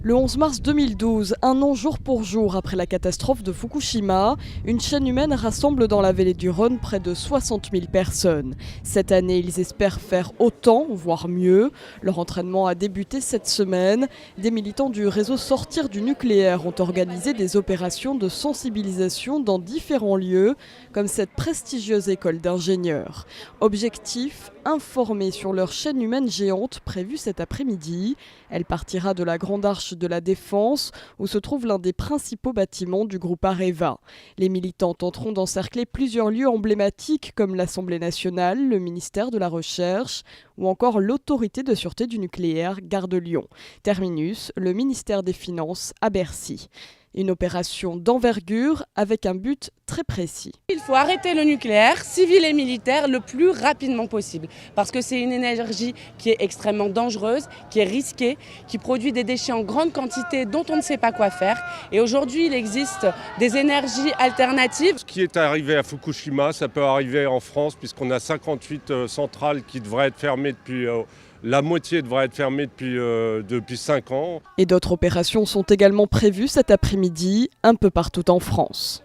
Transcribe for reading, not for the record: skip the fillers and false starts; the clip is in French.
Le 11 mars 2012, un an jour pour jour après la catastrophe de Fukushima, une chaîne humaine rassemble dans la vallée du Rhône près de 60 000 personnes. Cette année, ils espèrent faire autant, voire mieux. Leur entraînement a débuté cette semaine. Des militants du réseau Sortir du nucléaire ont organisé des opérations de sensibilisation dans différents lieux, comme cette prestigieuse école d'ingénieurs. Objectif, informer sur leur chaîne humaine géante prévue cet après-midi. Elle partira de la Grande Arche de la Défense, où se trouve l'un des principaux bâtiments du groupe Areva. Les militants tenteront d'encercler plusieurs lieux emblématiques comme l'Assemblée nationale, le ministère de la Recherche ou encore l'Autorité de sûreté du nucléaire, Gare de Lyon. Terminus, le ministère des Finances à Bercy. Une opération d'envergure avec un but très précis. Il faut arrêter le nucléaire, civil et militaire, le plus rapidement possible. Parce que c'est une énergie qui est extrêmement dangereuse, qui est risquée, qui produit des déchets en grande quantité dont on ne sait pas quoi faire. Et aujourd'hui, il existe des énergies alternatives. Ce qui est arrivé à Fukushima, ça peut arriver en France, puisqu'on a 58 centrales qui devraient être fermées depuis... La moitié devrait être fermée depuis 5 ans. Et d'autres opérations sont également prévues cet après-midi, un peu partout en France.